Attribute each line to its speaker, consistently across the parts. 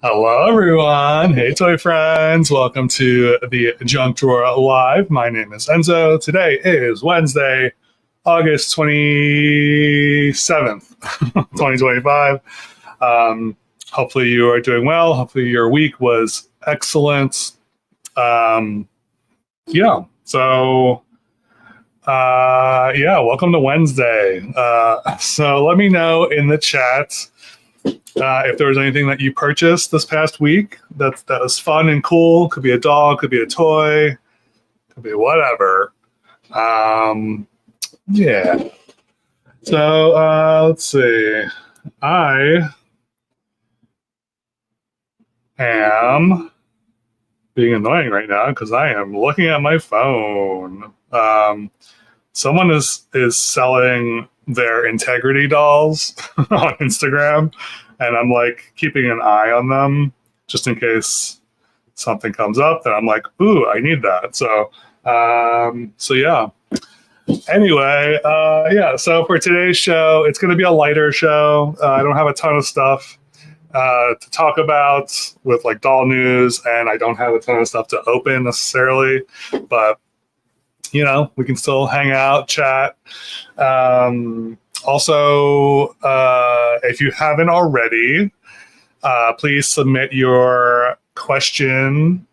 Speaker 1: Hello, everyone. Hey, toy friends. Welcome to the Junk Drawer Live. My name is Enzo. Today is Wednesday, August 27th, 2025. Hopefully, you are doing well. Hopefully, your week was excellent. Um, yeah. So, welcome to Wednesday. So, let me know in the chat if there was anything that you purchased this past week that was fun and cool. Could be a doll, could be a toy, could be whatever. Yeah. So let's see. I am being annoying right now because I am looking at my phone. Someone is selling their integrity dolls on Instagram, and I'm like keeping an eye on them just in case something comes up. And I'm like, ooh, I need that. So yeah. Anyway, yeah. So for today's show, it's going to be a lighter show. I don't have a ton of stuff to talk about with like doll news, and I don't have a ton of stuff to open necessarily, but we can still hang out, chat. Also, if you haven't already, please submit your questions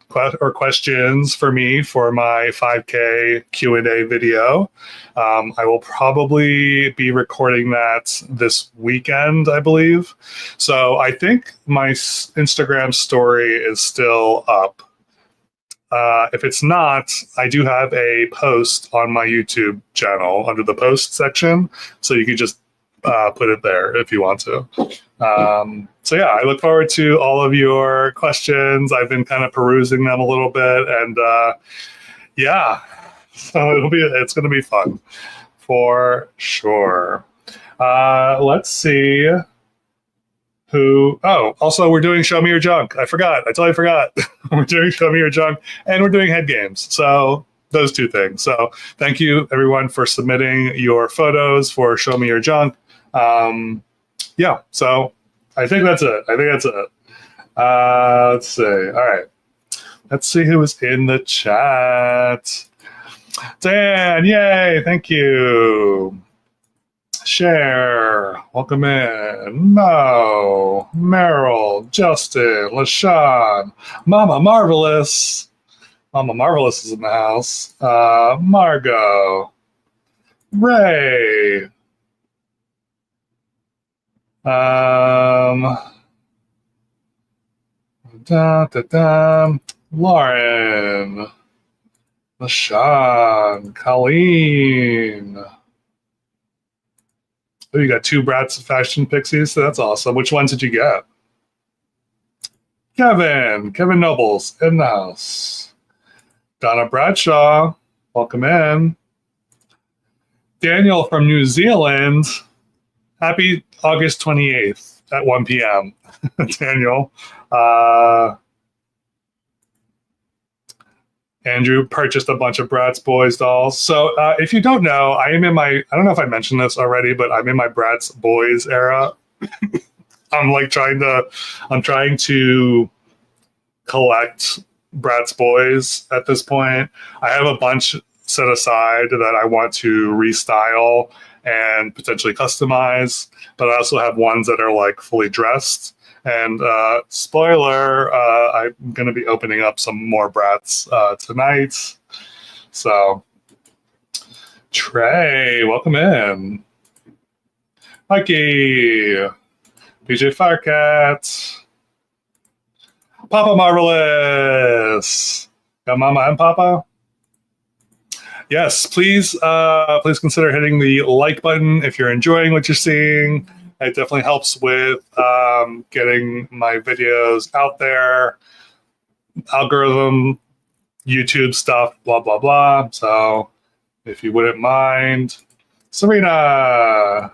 Speaker 1: for me for my 5K Q&A video. I will probably be recording that this weekend, I believe. So I think my Instagram story is still up. If it's not, I do have a post on my YouTube channel under the post section, so you could just put it there if you want to. So yeah, I look forward to all of your questions. I've been kind of perusing them a little bit, and yeah, so it's going to be fun for sure. Let's see. Also, we're doing Show Me Your Junk. I totally forgot. We're doing Show Me Your Junk, and we're doing head games. So those two things. So thank you, everyone, for submitting your photos for Show Me Your Junk. Yeah, so I think that's it. Let's see. All right. Let's see who is in the chat. Dan, yay, thank you. Cher, welcome in. Mo, Meryl, Justin, LaShawn, Mama Marvelous. Mama Marvelous is in the house. Margot, Ray, Lauren, LaShawn, Colleen. Oh, you got two Bratz fashion pixies, so that's awesome. Which ones did you get? Kevin Nobles in the house. Donna Bradshaw, welcome in. Daniel from New Zealand, happy August 28th at 1 p.m. Daniel. Andrew purchased a bunch of Bratz Boyz dolls. So if you don't know, I don't know if I mentioned this already, but I'm in my Bratz Boyz era. I'm trying to collect Bratz Boyz at this point. I have a bunch set aside that I want to restyle and potentially customize, but I also have ones that are like fully dressed. And spoiler, I'm going to be opening up some more Bratz tonight. So, Trey, welcome in. Mikey, PJ Firecat, Papa Marvelous. Got Mama and Papa? Yes, please consider hitting the like button if you're enjoying what you're seeing. It definitely helps with getting my videos out there, algorithm, YouTube stuff, blah, blah, blah. So if you wouldn't mind. Serena,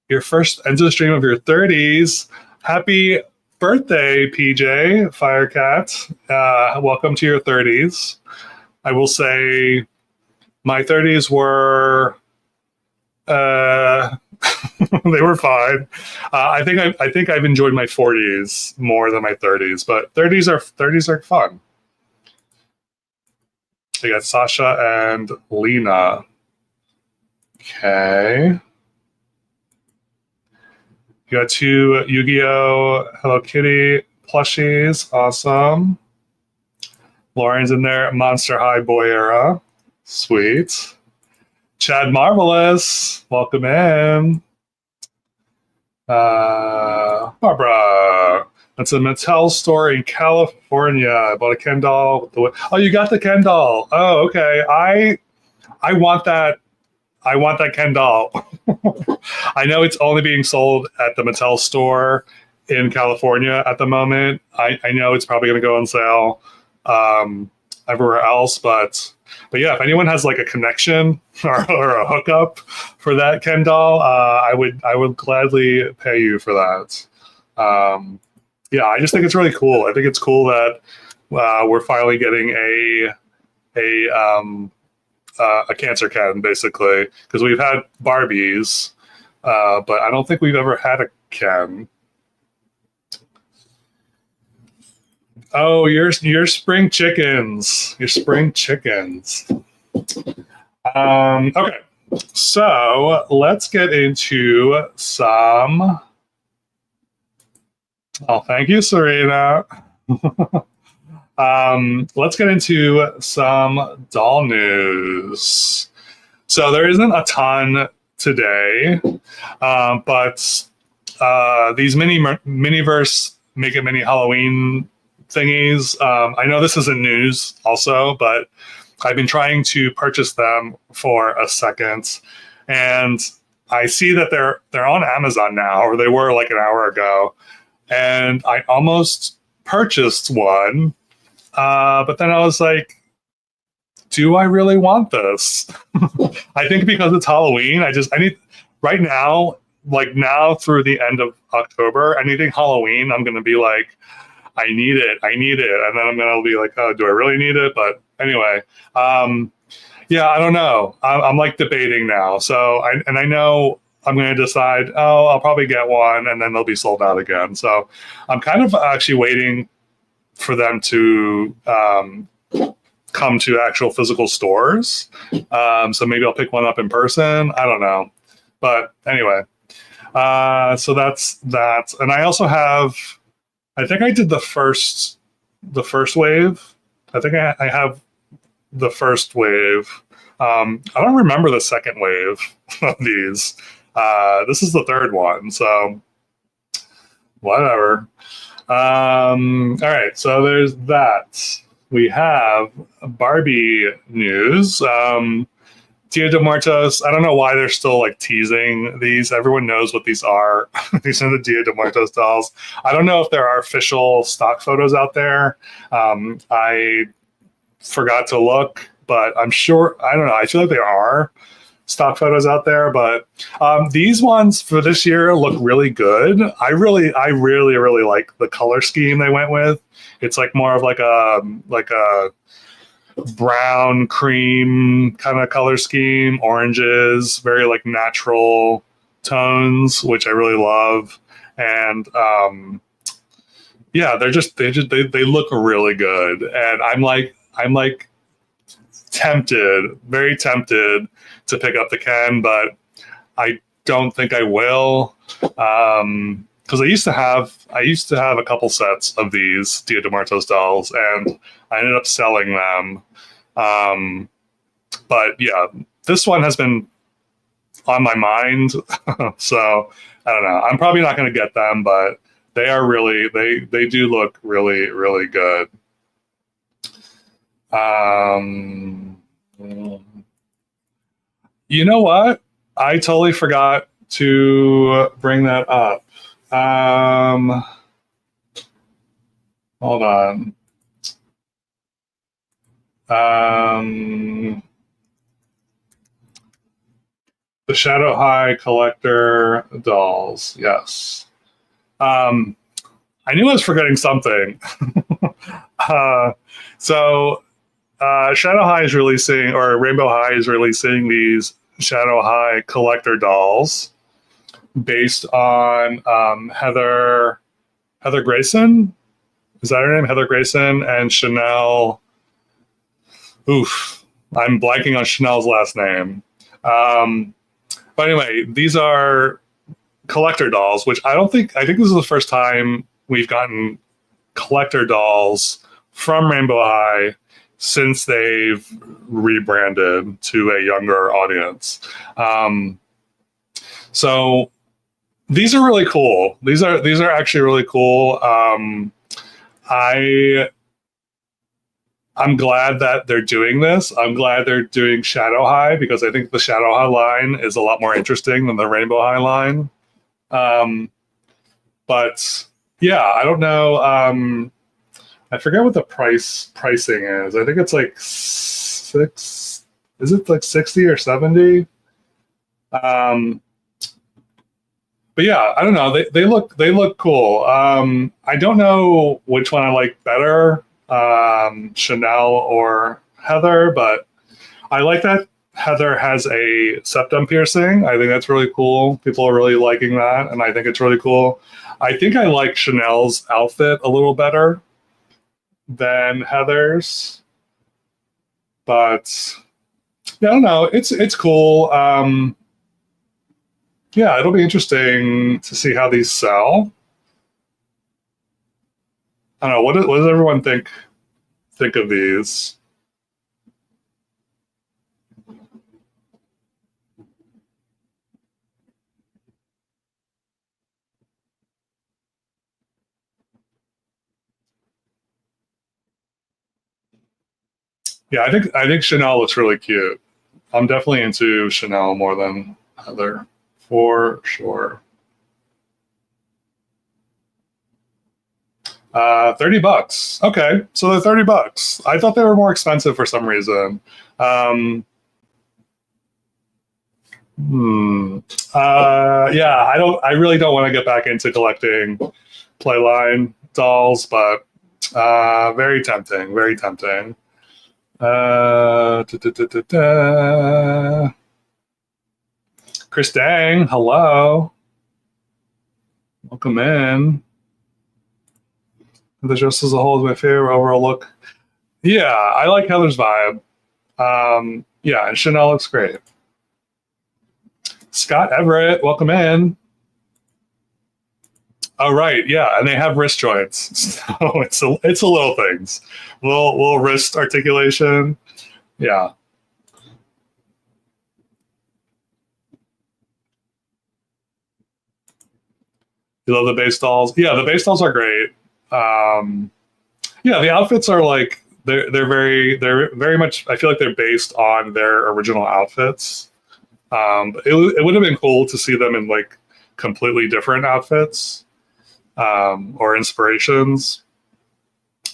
Speaker 1: your first Enzo stream of your 30s. Happy birthday, PJ Firecat. Welcome to your 30s. I will say my 30s were They were fine. I think I've enjoyed my 40s more than my 30s, but 30s are fun. I got Sasha and Lena. Okay. You got 2 Yu-Gi-Oh! Hello Kitty plushies. Awesome. Lauren's in there. Monster High Boy Era. Sweet. Chad Marvelous. Welcome in. Barbara. That's a Mattel store in California. I bought a Ken doll. Oh, you got the Ken doll. Oh, okay. I want that. I want that Ken doll. I know it's only being sold at the Mattel store in California at the moment. I know it's probably going to go on sale everywhere else, but yeah, if anyone has like a connection or a hookup for that Ken doll, I would gladly pay you for that. Yeah, I just think it's really cool. I think it's cool that we're finally getting a cancer Ken, basically, because we've had Barbies, but I don't think we've ever had a Ken. Oh, your spring chickens. Your spring chickens. Okay, so let's get into some. Oh, thank you, Serena. Let's get into some doll news. So there isn't a ton today, but these Miniverse Make It Mini Halloween thingies, I know this isn't news also, but I've been trying to purchase them for a second, and I see that they're on Amazon now, or they were like an hour ago, and I almost purchased one. But then I was like, do I really want this? I think because it's Halloween, I need right now, like now through the end of October, anything Halloween, I'm going to be like, I need it. And then I'm going to be like, oh, do I really need it? But anyway, yeah, I don't know. I'm like debating now. So I know I'm going to decide, oh, I'll probably get one, and then they'll be sold out again. So I'm kind of actually waiting for them to come to actual physical stores. So maybe I'll pick one up in person. I don't know. But anyway, so that's that. And I also have, I think I did the first wave. I think I have the first wave. I don't remember the second wave of these. This is the third one, so whatever. All right, so there's that. We have Barbie news. Dia de Muertos, I don't know why they're still like teasing these. Everyone knows what these are. These are the Dia de Muertos dolls. I don't know if there are official stock photos out there. I forgot to look, but I'm sure, I don't know, I feel like there are stock photos out there, but these ones for this year look really good. I really like the color scheme they went with. It's like more of like a brown cream kind of color scheme, oranges, very like natural tones, which I really love. And yeah, they look really good. And I'm like tempted, very tempted to pick up the Ken, but I don't think I will. Because I used to have a couple sets of these Dia de Muertos dolls, and I ended up selling them. But yeah, this one has been on my mind, so I don't know. I'm probably not going to get them, but they are really they do look really, really good. You know what? I totally forgot to bring that up. Hold on. The Shadow High Collector dolls. Yes. I knew I was forgetting something. So Shadow High is releasing, or Rainbow High is releasing these Shadow High Collector dolls. based on Heather Grayson. Is that her name? Heather Grayson and Chanel. Oof, I'm blanking on Chanel's last name. But anyway, these are collector dolls, which I think this is the first time we've gotten collector dolls from Rainbow High since they've rebranded to a younger audience. So these are really cool. These are actually really cool. I'm glad that they're doing this. I'm glad they're doing Shadow High because I think the Shadow High line is a lot more interesting than the Rainbow High line. But yeah, I don't know. I forget what the pricing is. I think it's like six. Is it like 60 or 70? But yeah, I don't know. They look cool. I don't know which one I like better, Chanel or Heather, but I like that Heather has a septum piercing. I think that's really cool. People are really liking that, and I think it's really cool. I think I like Chanel's outfit a little better than Heather's, but yeah, I don't know. It's cool. Yeah, it'll be interesting to see how these sell. I don't know. What does everyone think of these? Yeah, I think Chanel looks really cute. I'm definitely into Chanel more than Heather, for sure. $30. Okay, so they're $30. I thought they were more expensive for some reason. Um, yeah, I really don't want to get back into collecting Playline dolls, but very tempting, very tempting. Da, da, da, da, da. Chris Dang, hello. Welcome in. The dress as a whole is my favorite overall look. Yeah, I like Heather's vibe. Yeah, and Chanel looks great. Scott Everett, welcome in. Oh right, yeah, and they have wrist joints, so it's a little things, little wrist articulation. Yeah, you love the base dolls. Yeah, the base dolls are great. Yeah, the outfits are like they're very much. I feel like they're based on their original outfits. It would have been cool to see them in like completely different outfits or inspirations.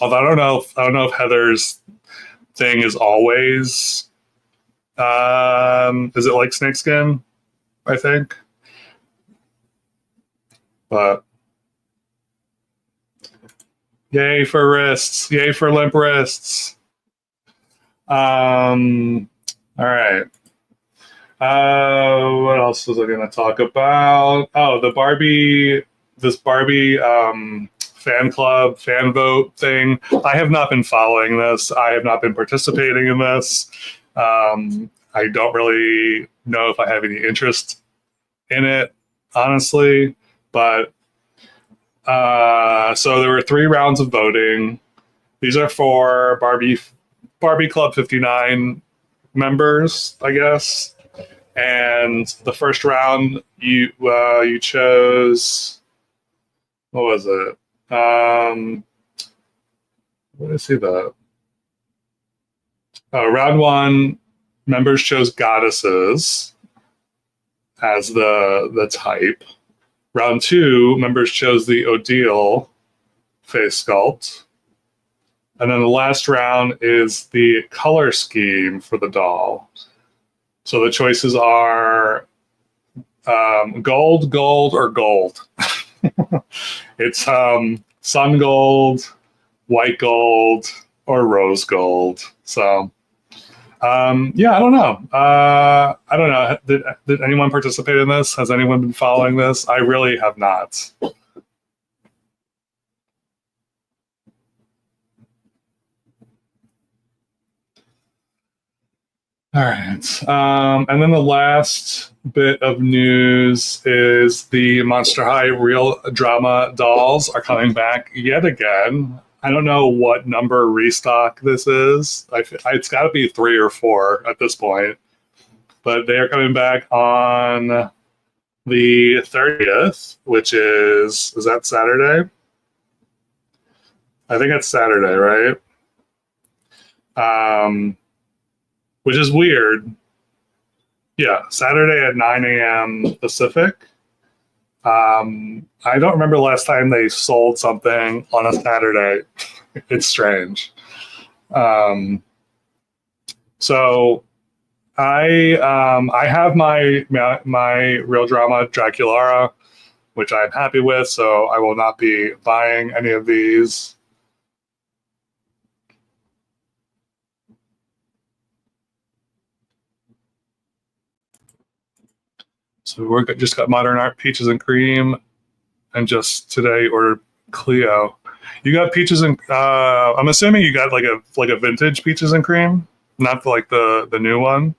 Speaker 1: Although I don't know if Heather's thing is always is it like snakeskin? I think, but yay for wrists, yay for limp wrists. All right. What else was I going to talk about? Oh, this Barbie fan club, fan vote thing. I have not been following this. I have not been participating in this. I don't really know if I have any interest in it, honestly. But so there were 3 rounds of voting. These are for Barbie Club 59 members, I guess. And the first round, you chose, what was it? What did I see that? Round 1, members chose goddesses as the type. Round 2, members chose the Odile face sculpt. And then the last round is the color scheme for the doll. So the choices are gold, gold, or gold. It's sun gold, white gold, or rose gold. So Yeah, I don't know. Did anyone participate in this? Has anyone been following this? I really have not. All right. And then the last bit of news is the Monster High Real Drama dolls are coming back yet again. I don't know what number restock this is. It's got to be 3 or 4 at this point. But they are coming back on the 30th, which is that Saturday? I think it's Saturday, right? Which is weird. Yeah, Saturday at 9 a.m. Pacific. I don't remember the last time they sold something on a Saturday. It's strange. So I have my Real Drama Draculara, which I'm happy with, so I will not be buying any of these. So we're just got Modern Art Peaches and Cream, and just today ordered Clio. You got Peaches and I'm assuming you got like a vintage Peaches and Cream, not like the new one.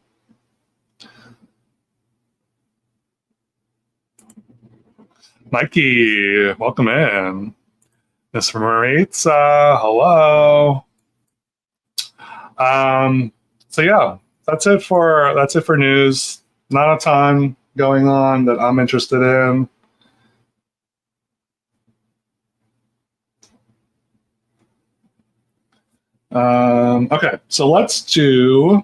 Speaker 1: Mikey, welcome in. Miss Maritza, hello. So yeah, that's it for news. Not a ton going on that I'm interested in. Okay, so let's do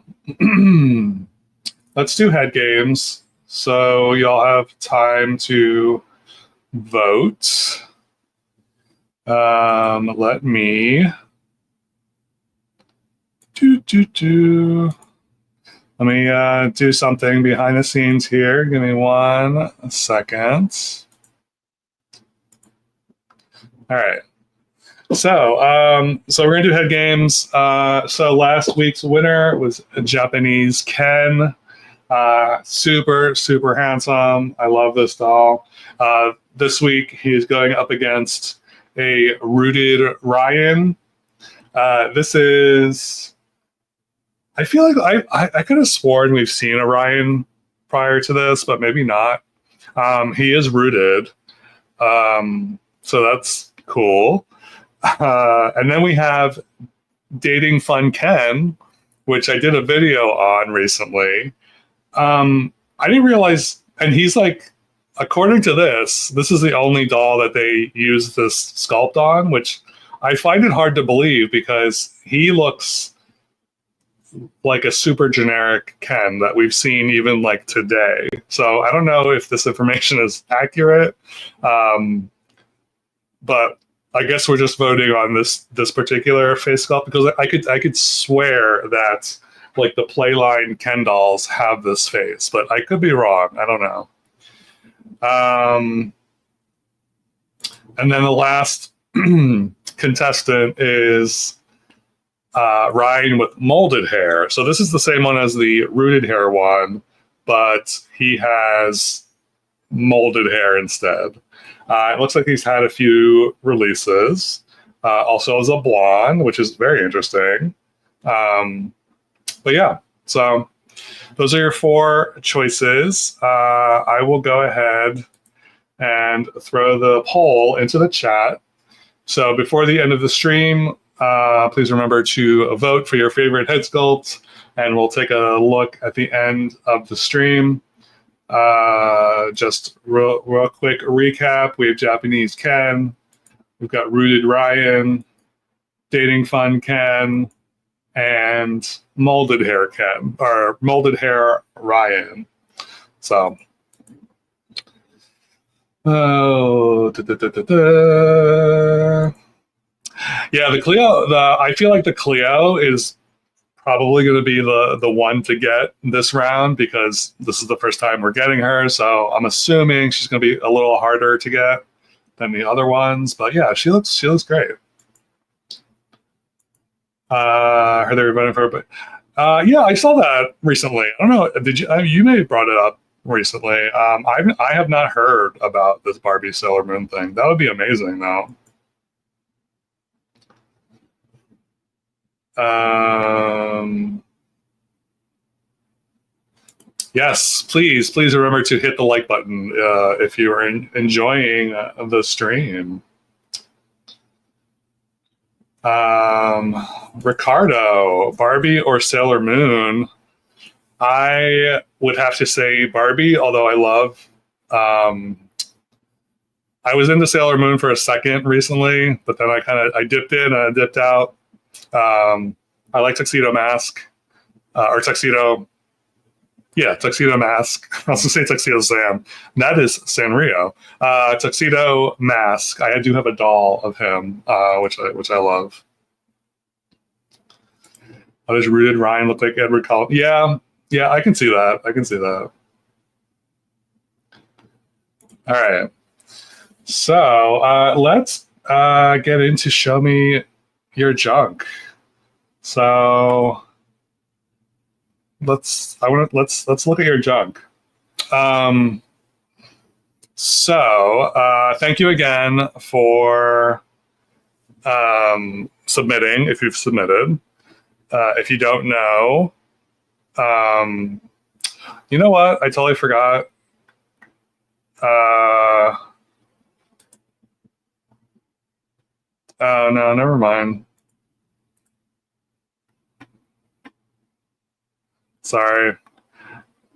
Speaker 1: head games. So y'all have time to vote. Let me Let me do something behind the scenes here. Give me 1 second. All right. So we're gonna do head games. So last week's winner was a Japanese Ken. Super, super handsome. I love this doll. This week he's going up against a rooted Ryan. This is. I feel like I could have sworn we've seen a Ryan prior to this, but maybe not. He is rooted, so that's cool. And then we have Dating Fun Ken, which I did a video on recently. I didn't realize, and he's like, according to this is the only doll that they use this sculpt on, which I find it hard to believe because he looks like a super generic Ken that we've seen even like today. So I don't know if this information is accurate, but I guess we're just voting on this particular face sculpt because I could swear that like the Playline Ken dolls have this face, but I could be wrong. I don't know. And then the last contestant is Ryan with molded hair. So this is the same one as the rooted hair one, but he has molded hair instead. It looks like he's had a few releases. Also as a blonde, which is very interesting. But yeah, so those are your 4 choices. I will go ahead and throw the poll into the chat. So before the end of the stream, please remember to vote for your favorite head sculpt, and we'll take a look at the end of the stream. Just real quick recap. We have Japanese Ken, we've got Rooted Ryan, Dating Fun Ken, and Molded Hair Ken, or Molded Hair Ryan. So, yeah, the Clio. I feel like the Clio is probably going to be the one to get this round because this is the first time we're getting her. So I'm assuming she's going to be a little harder to get than the other ones. But yeah, she looks great. Heard they were voting for her, but Yeah, I saw that recently. I don't know. Did you? You may have brought it up recently. I have not heard about this Barbie Sailor Moon thing. That would be amazing, though. Um, yes, please remember to hit the like button if you are enjoying the stream. Ricardo, Barbie or Sailor Moon? I would have to say Barbie, although I love. Um, I was into Sailor Moon for a second recently, but then I dipped in and I dipped out. I like Tuxedo Mask or Tuxedo. Yeah, Tuxedo Mask. I was going to say Tuxedo Sam. That is Sanrio. Tuxedo Mask. I do have a doll of him, which I love. How does Rooted Ryan look like Edward Cullen? Yeah, I can see that. I can see that. All right. So let's get into Show Me Your Junk. So let's look at your junk. So thank you again for submitting. If you've submitted, if you don't know, you know what? I totally forgot. Oh no, never mind. Sorry.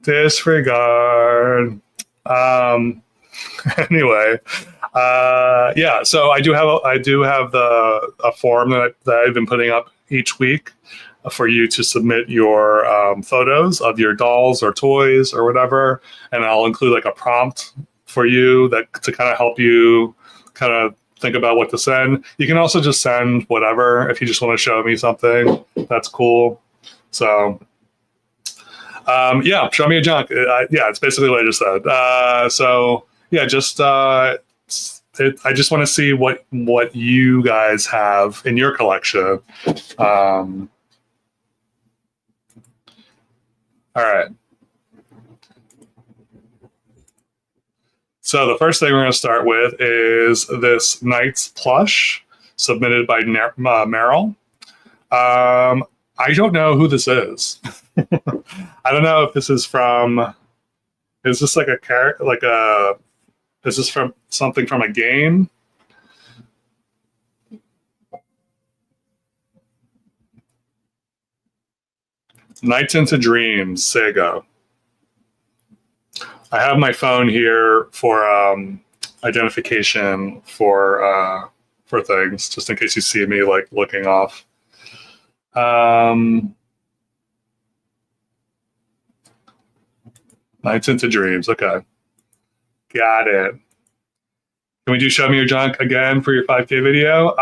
Speaker 1: Disregard. Anyway, yeah. So I do have a form that I've been putting up each week for you to submit your photos of your dolls or toys or whatever, and I'll include like a prompt for you to kind of help you kind of think about what to send. You can also just send whatever if you just want to show me something. That's cool. So. Yeah, show me a junk. Yeah, it's basically what I just said. So yeah, just I just want to see what you guys have in your collection. All right. So the first thing we're going to start with is this Knight's plush submitted by Meryl. I don't know who this is. I don't know if this is from. Is this like a character? Is this from something from a game? Nights into Dreams, Sega. I have my phone here for identification for things, just in case you see me like looking off. Nights into Dreams. Okay. Got it. Can we do Show Me Your Junk again for your 5K video?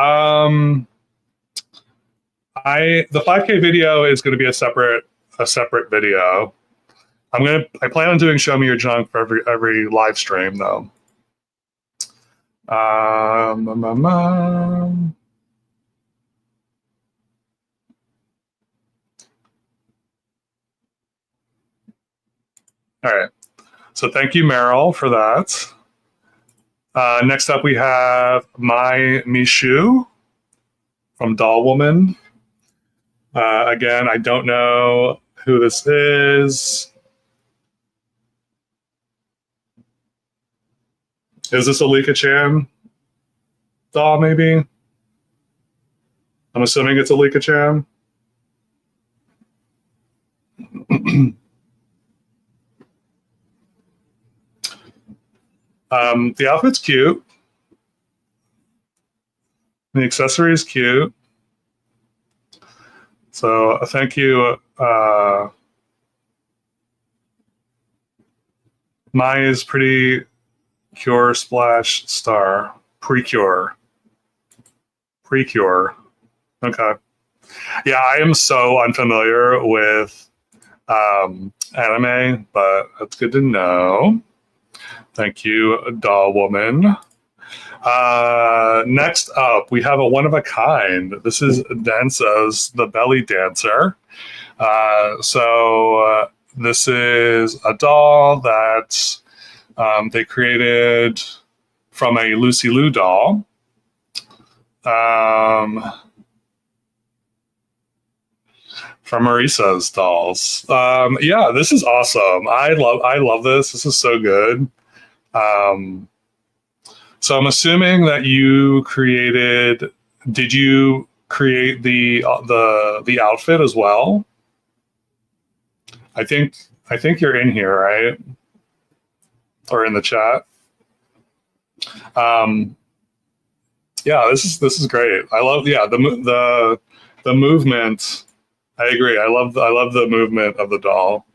Speaker 1: The 5K video is going to be a separate video. I plan on doing Show Me Your Junk for every live stream though. All right. So thank you, Meryl, for that. Next up, we have My Mishu from Doll Woman. Again, I don't know who this is. Is this a Lika Chan doll, maybe? I'm assuming it's a Lika Chan. The outfit's cute. The accessory is cute. So thank you. Mine is pretty cure splash star. Precure. Okay. Yeah, I am so unfamiliar with anime, but that's good to know. Thank you, Doll Woman. Next up, we have a one of a kind. This is Dance's The Belly Dancer. This is a doll that they created from a Lucy Liu doll. From Marisa's dolls. Yeah, this is awesome. I love this. This is so good. So I'm assuming that you created. Did you create the outfit as well? I think you're in here, right? Or in the chat. Yeah, this is great. I love the movement. I agree. I love the movement of the doll.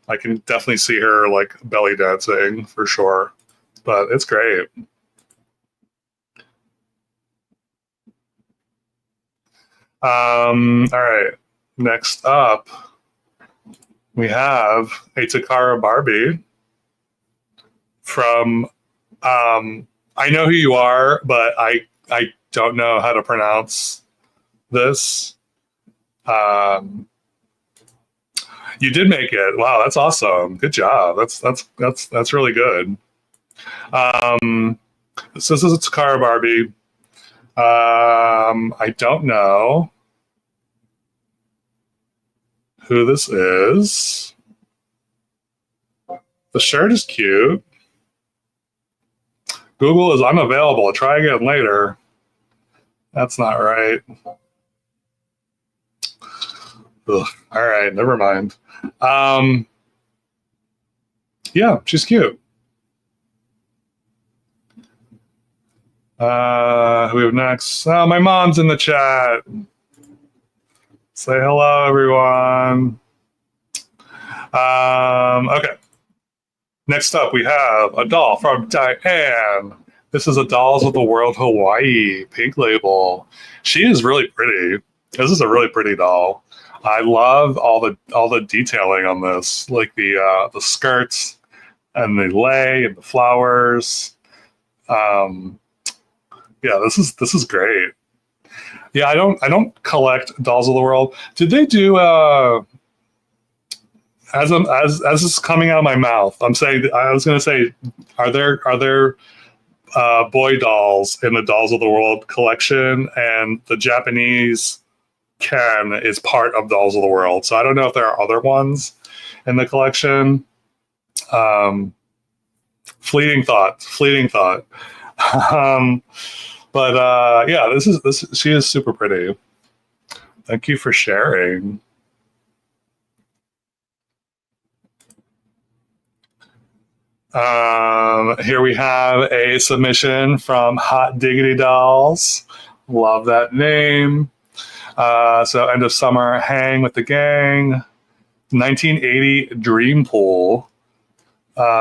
Speaker 1: I can definitely see her like belly dancing for sure, but it's great. All right. Next up, we have a Takara Barbie from. I know who you are, but I don't know how to pronounce this. You did make it. Wow, that's awesome. Good job. That's really good. So this is a Takara Barbie. I don't know who this is. The shirt is cute. Google is unavailable. Try again later. That's not right. Ugh. All right, never mind. Yeah, she's cute. Who we have next? Oh, my mom's in the chat. Say hello, everyone. Okay. Next up, we have a doll from Diane. This is a Dolls of the World Hawaii pink label. She is really pretty. This is a really pretty doll. I love all the detailing on this, like the skirts and the lei and the flowers. Yeah, this is great. Yeah, I don't collect Dolls of the World. Did they do as this is coming out of my mouth? I was gonna say, are there boy dolls in the Dolls of the World collection? And the Japanese Ken is part of Dolls of the World, so I don't know if there are other ones in the collection. Fleeting thought. Yeah, she is super pretty. Thank you for sharing. Here we have a submission from Hot Diggity Dolls. Love that name. So end of summer hang with the gang. 1980 Dream Pool.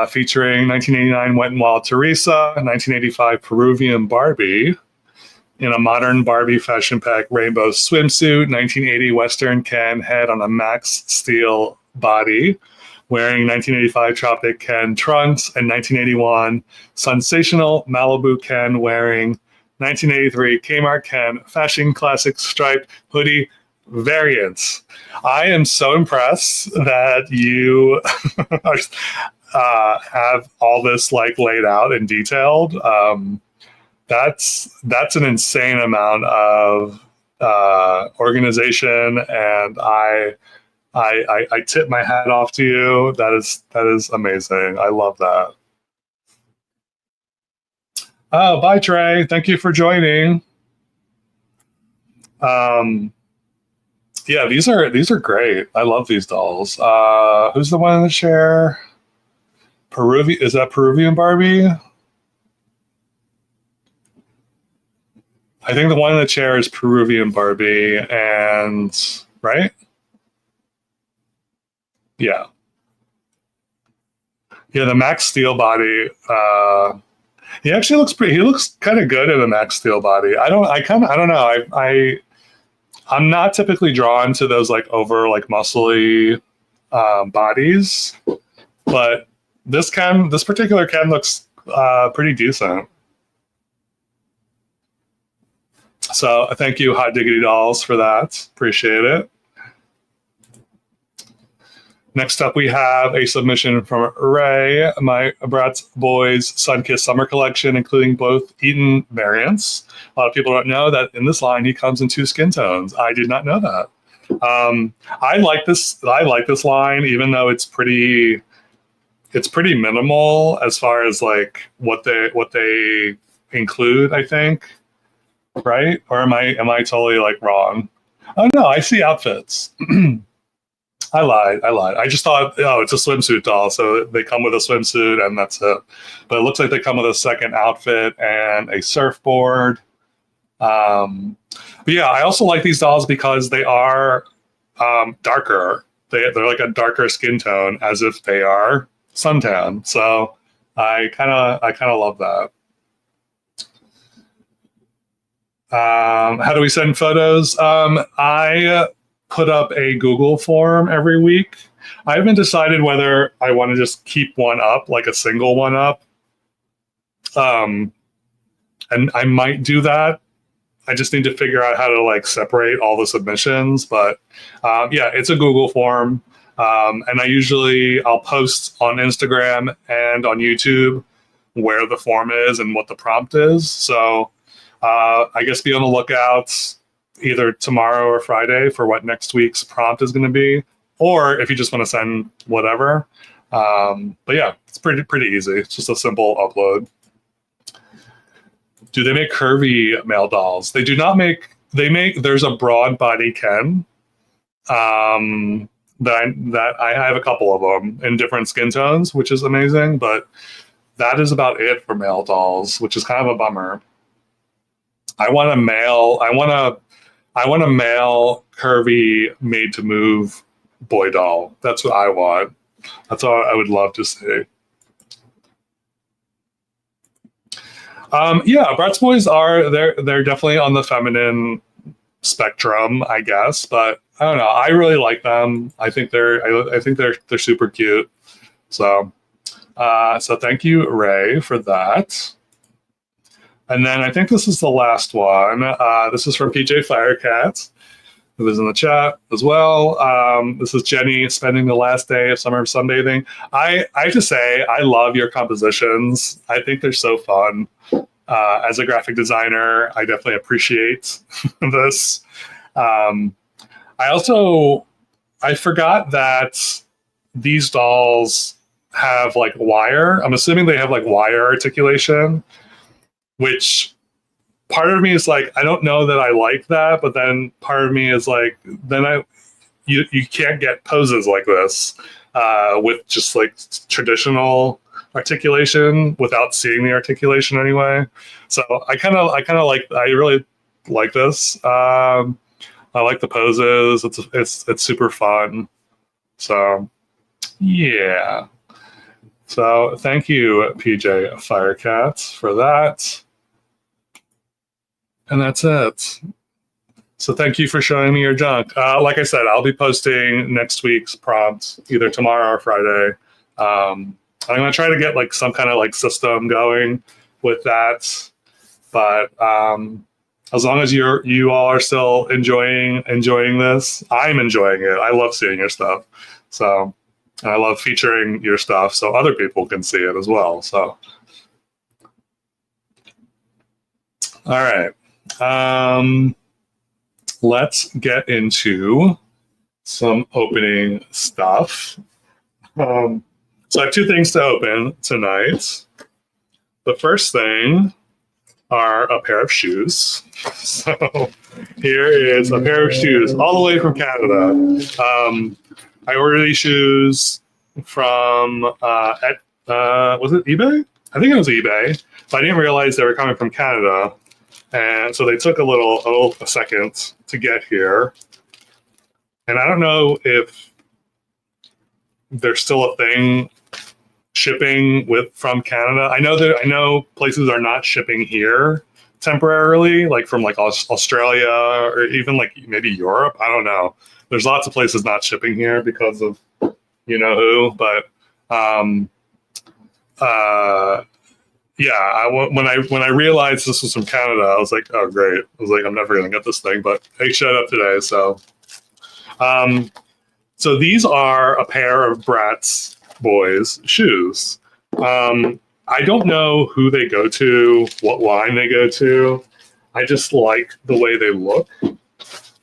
Speaker 1: Featuring 1989 Wet n Wild Teresa, 1985 Peruvian Barbie, in a modern Barbie fashion pack rainbow swimsuit, 1980 Western Ken head on a Max Steel body, wearing 1985 Tropic Ken trunks, and 1981 sensational Malibu Ken wearing 1983 Kmart Ken fashion classic striped hoodie variants. I am so impressed that you have all this like laid out and detailed. That's an insane amount of organization, and I tip my hat off to you. That is amazing. I love that. Oh, bye, Trey. Thank you for joining. Yeah, these are great. I love these dolls. Who's the one in the chair? Peruvian, is that Peruvian Barbie? I think the one in the chair is Peruvian Barbie, and right? Yeah. Yeah, the Max Steel body. He actually looks pretty. He looks kind of good in a Max Steel body. I don't know. I'm not typically drawn to those like over like muscly bodies, but this particular Ken looks pretty decent. So thank you, Hot Diggity Dolls, for that. Appreciate it. Next up, we have a submission from Ray, my Bratz Boyz Sunkissed Summer Collection, including both Eaton variants. A lot of people don't know that in this line, he comes in 2 skin tones. I did not know that. I like this. I like this line, even though it's pretty minimal as far as like what they include. I think, right? Or am I totally like wrong? Oh no, I see outfits. I lied. I just thought, oh, it's a swimsuit doll, so they come with a swimsuit and that's it. But it looks like they come with a second outfit and a surfboard. But yeah, I also like these dolls because they are darker. They're like a darker skin tone, as if they are suntan. So I kind of love that. How do we send photos? I put up a Google form every week. I haven't decided whether I want to just keep one up, like a single one up. And I might do that. I just need to figure out how to like separate all the submissions. But yeah, it's a Google form. And I'll post on Instagram and on YouTube where the form is and what the prompt is. So I guess be on the lookout either tomorrow or Friday for what next week's prompt is going to be, or if you just want to send whatever. But yeah, it's pretty easy. It's just a simple upload. Do they make curvy male dolls? They do not make. There's a broad body Ken. That I have a couple of them in different skin tones, which is amazing. But that is about it for male dolls, which is kind of a bummer. I want a male curvy made to move boy doll. That's what I want. That's all I would love to see. Yeah, Bratz Boyz they're definitely on the feminine spectrum, I guess, but I don't know. I really like them. I think they're super cute. So thank you, Ray, for that. And then I think this is the last one. This is from PJ Firecat, who is in the chat as well. This is Jenny spending the last day of summer sunbathing. I have to say, I love your compositions. I think they're so fun. As a graphic designer, I definitely appreciate this. I forgot that these dolls have like wire. I'm assuming they have like wire articulation, which part of me is like, I don't know that I like that, but then part of me is like, then you can't get poses like this with just like traditional articulation without seeing the articulation anyway. So I really like this. I like the poses. It's super fun. So yeah. So thank you, PJ Firecat, for that. And that's it. So thank you for showing me your junk. Like I said, I'll be posting next week's prompt either tomorrow or Friday. I'm going to try to get like some kind of like system going with that. But as long as you all are still enjoying this, I'm enjoying it. I love seeing your stuff. So I love featuring your stuff so other people can see it as well. So all right. Let's get into some opening stuff. So I have 2 things to open tonight. The first thing are a pair of shoes. So here is a pair of shoes all the way from Canada. I ordered these shoes from was it eBay? I think it was eBay, but I didn't realize they were coming from Canada. And so they took a second to get here. And I don't know if there's still a thing shipping from Canada. I know places are not shipping here temporarily, like from like Australia or even like maybe Europe. I don't know. There's lots of places not shipping here because of you know who, but yeah, when I realized this was from Canada, I was like, oh great. I was like, I'm never gonna get this thing, but it showed up today. So So these are a pair of Bratz Boyz shoes. I don't know who they go to, what line they go to. I just like the way they look,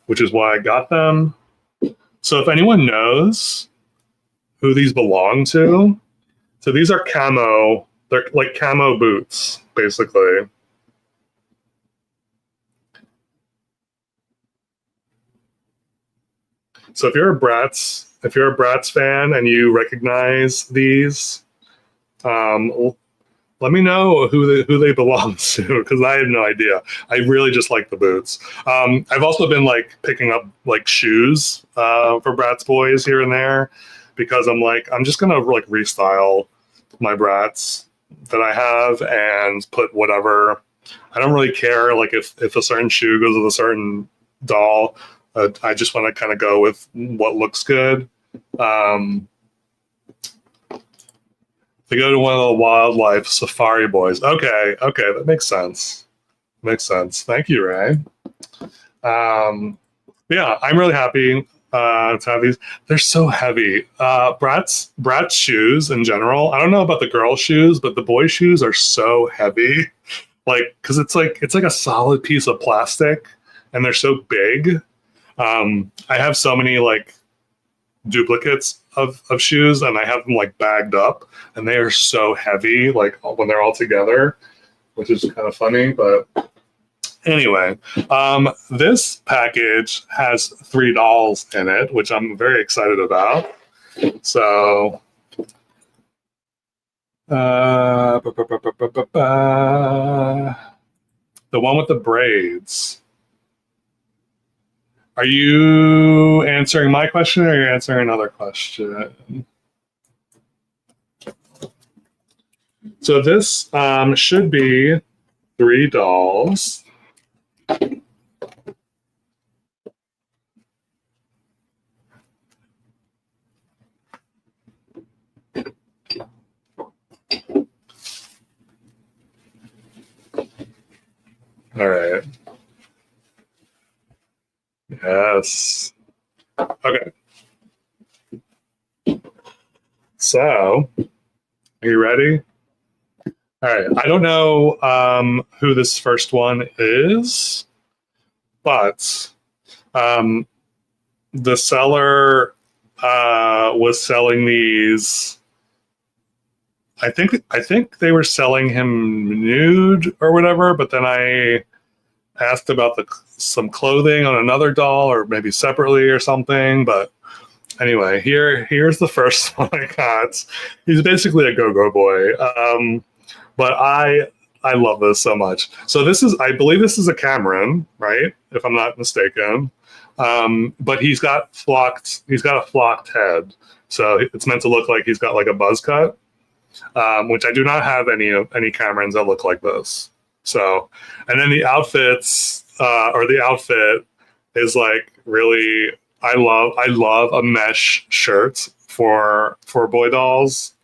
Speaker 1: which is why I got them. So if anyone knows who these belong to, so these are camo. They're like camo boots, basically. So if you're a Bratz fan and you recognize these, let me know who they belong to, because I have no idea. I really just like the boots. I've also been like picking up like shoes for Bratz Boyz here and there, because I'm just gonna like restyle my Bratz that I have and put whatever. I don't really care like if a certain shoe goes with a certain doll. I just want to kind of go with what looks good. They go to one of the wildlife safari boys. Okay, that makes sense. Thank you, Ray. Yeah, I'm really happy to have these. They're so heavy. Bratz shoes in general. I don't know about the girl shoes, but the boy shoes are so heavy. Like, because it's like a solid piece of plastic, and they're so big. I have so many like duplicates of shoes, and I have them like bagged up, and they are so heavy like when they're all together, which is kind of funny. But anyway, this package has 3 dolls in it, which I'm very excited about. So the one with the braids. Are you answering my question, or are you answering another question? So this should be 3 dolls. All right. Yes. Okay. So, are you ready? All right. I don't know who this first one is, but the seller was selling these. I think they were selling him nude or whatever, but then I asked about some clothing on another doll, or maybe separately or something. But anyway, here's the first one I got. He's basically a go-go boy, but I love this so much. So I believe this is a Cameron, right? If I'm not mistaken. But he's got a flocked head, so it's meant to look like he's got like a buzz cut, which I do not have any Camerons that look like this. So, and then the outfits, or the outfit is like really, I love a mesh shirt for boy dolls.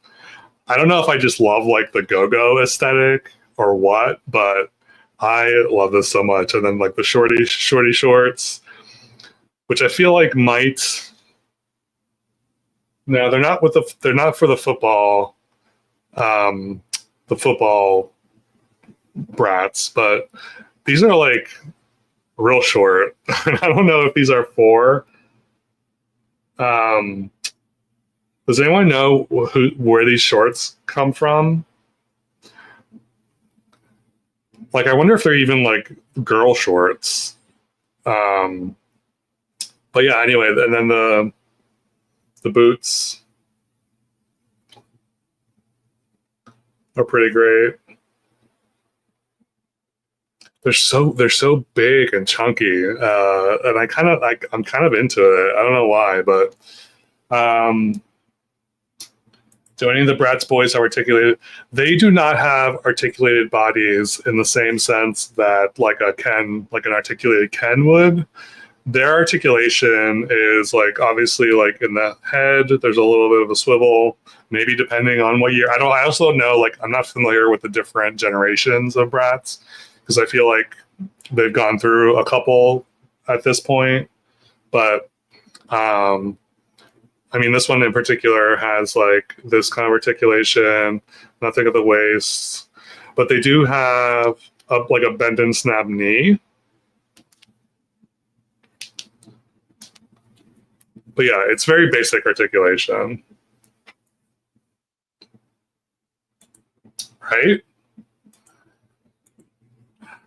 Speaker 1: I don't know if I just love like the go-go aesthetic or what, but I love this so much. And then like the shorty shorts, which I feel like might, no, they're not for the football, Bratz, but these are like real short. I don't know if these are for. Does anyone know where these shorts come from? Like, I wonder if they're even like girl shorts. But yeah, anyway, and then the boots are pretty great. They're so big and chunky, and I'm kind of into it. I don't know why, but do any of the Bratz Boyz have articulated? They do not have articulated bodies in the same sense that like an articulated Ken would. Their articulation is like obviously like in the head. There's a little bit of a swivel, maybe depending on what year. I also don't know. Like, I'm not familiar with the different generations of Bratz, because I feel like they've gone through a couple at this point. But I mean, this one in particular has like this kind of articulation, nothing at the waist, but they do have like a bend and snap knee. But yeah, it's very basic articulation. Right?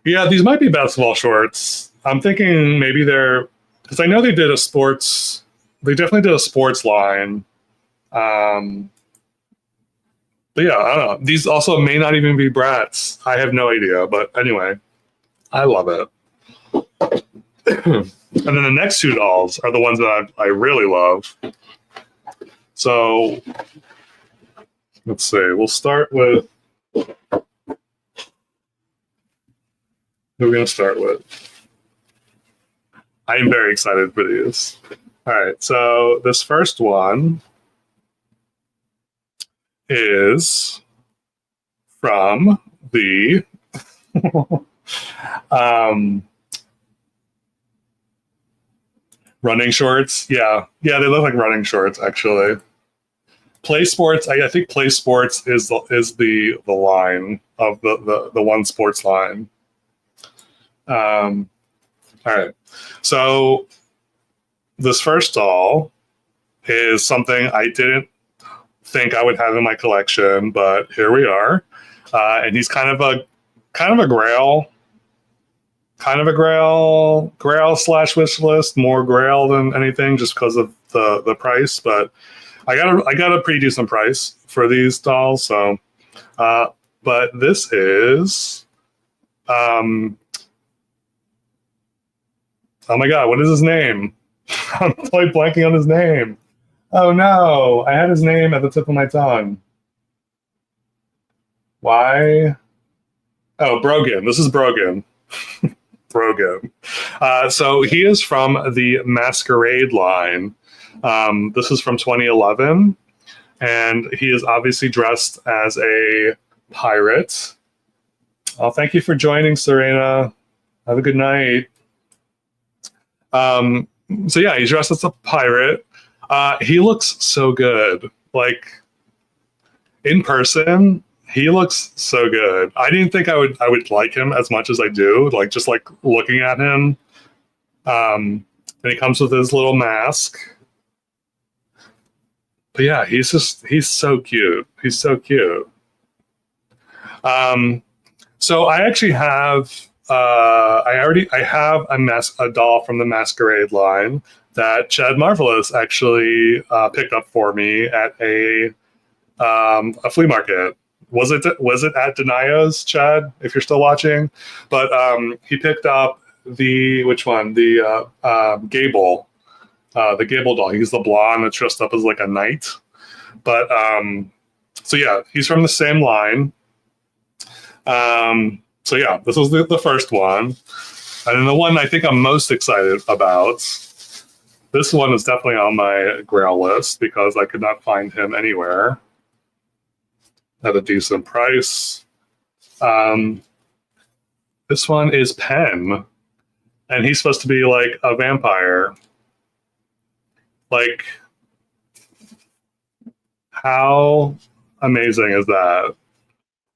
Speaker 1: Yeah, these might be basketball shorts. I'm thinking maybe they're, because I know they did a sports, they definitely did a sports line. But yeah, I don't know. These also may not even be Bratz. I have no idea. But anyway, I love it. And then the next two dolls are the ones that I really love. So let's see. We'll start with, who are we going to start with? I am very excited for these. All right. So this first one is from the running shorts. Yeah, they look like running shorts actually. Play Sports. I think Play Sports is the line of the one sports line. All right. So this first doll is something I didn't think I would have in my collection, but here we are. And he's kind of a grail. Grail / wish list, more grail than anything, just because of the price. But I got a pretty decent price for these dolls. So, but this is, oh my god, what is his name? I'm totally blanking on his name. Oh no, I had his name at the tip of my tongue. Why? Oh, Brogan. This is Brogan. Brogan. So he is from the Masquerade line. This is from 2011, and he is obviously dressed as a pirate. Oh, thank you for joining, Serena. Have a good night. So yeah, he's dressed as a pirate. He looks so good. Like in person, he looks so good. I didn't think I would like him as much as I do. Like just like looking at him. And he comes with his little mask. But yeah, he's so cute. He's so cute. So I actually have I have a doll from the Masquerade line that Chad Marvelous actually picked up for me at a flea market. Was it at Denio's, Chad? If you're still watching, but he picked up which one? The Gable, the Gable doll. He's the blonde that's dressed up as like a knight. But so yeah, he's from the same line. So yeah, this was the first one. And then the one I think I'm most excited about, this one is definitely on my grail list because I could not find him anywhere at a decent price. This one is Penn, and he's supposed to be like a vampire. Like, how amazing is that?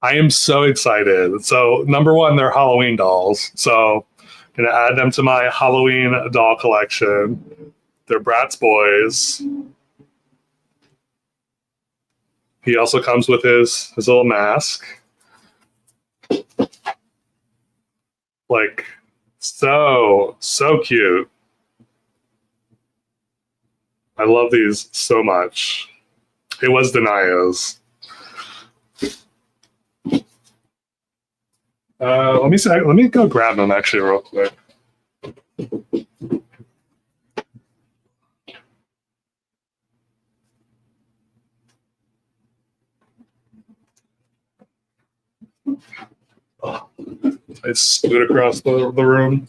Speaker 1: I am so excited. So number one, they're Halloween dolls. So I'm gonna add them to my Halloween doll collection. They're Bratz Boyz. He also comes with his little mask. Like, so cute. I love these so much. It was Denio's. Let me go grab them actually real quick. I scoot across the room.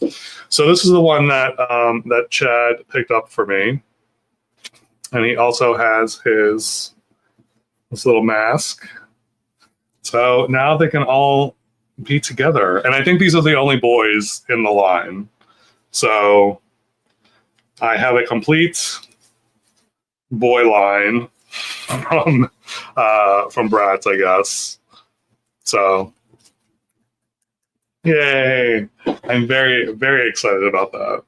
Speaker 1: So this is the one that that Chad picked up for me, and he also has this little mask. So now they can all be together, and I think these are the only boys in the line. So I have a complete boy line from Bratz, I guess. So, yay! I'm very, very excited about that.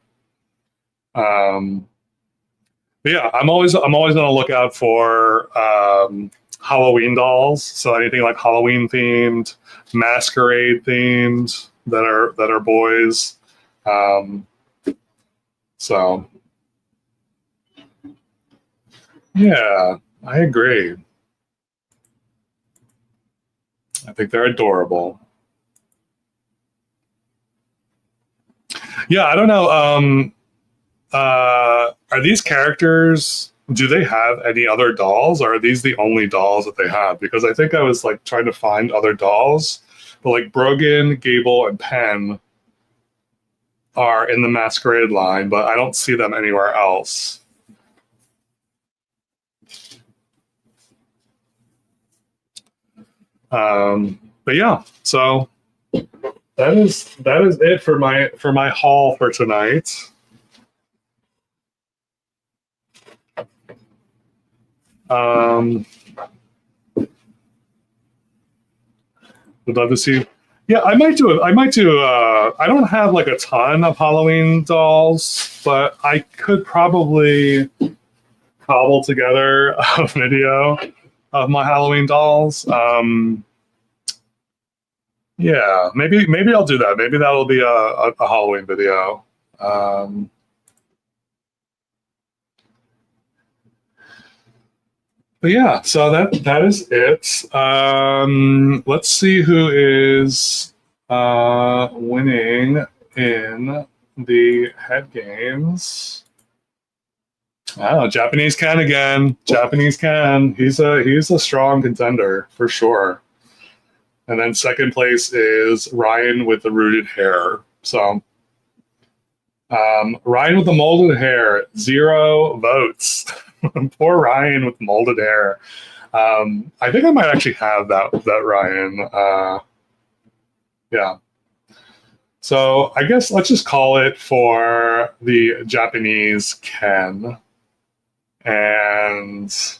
Speaker 1: But yeah, I'm always on the lookout for Halloween dolls. So anything like Halloween themed, Masquerade themed that are boys. So yeah, I agree. I think they're adorable. Yeah, I don't know. Are these characters? Do they have any other dolls, or are these the only dolls that they have? Because I think I was like trying to find other dolls, but like Brogan, Gable, and Penn are in the Masquerade line, but I don't see them anywhere else. But yeah, so that is it for my haul for tonight. Would love to see. Yeah, I might do it. I might do. I don't have like a ton of Halloween dolls, but I could probably cobble together a video of my Halloween dolls. Yeah, maybe I'll do that. Maybe that'll be a Halloween video. But yeah, so that is it. Let's see who is winning in the head games. Oh, Japanese Ken again. Japanese Ken. He's a strong contender for sure. And then second place is Ryan with the rooted hair. So Ryan with the molded hair, 0 votes. Poor Ryan with molded hair. I think I might actually have that Ryan. Yeah. So I guess let's just call it for the Japanese Ken. And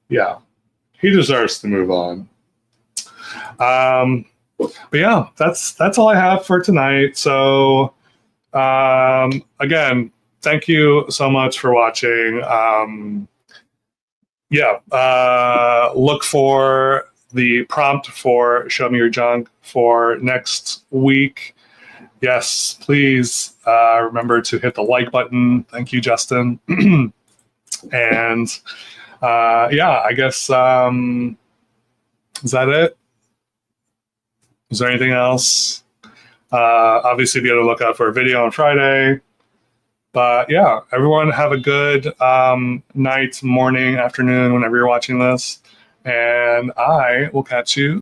Speaker 1: yeah, he deserves to move on. But yeah, that's all I have for tonight. So again, thank you so much for watching. Look for the prompt for Show Me Your Junk for next week. Yes, please remember to hit the like button. Thank you, Justin. And I guess is that it? Is there anything else? Obviously, be on the lookout for a video on Friday. But yeah, everyone have a good night, morning, afternoon, whenever you're watching this. And I will catch you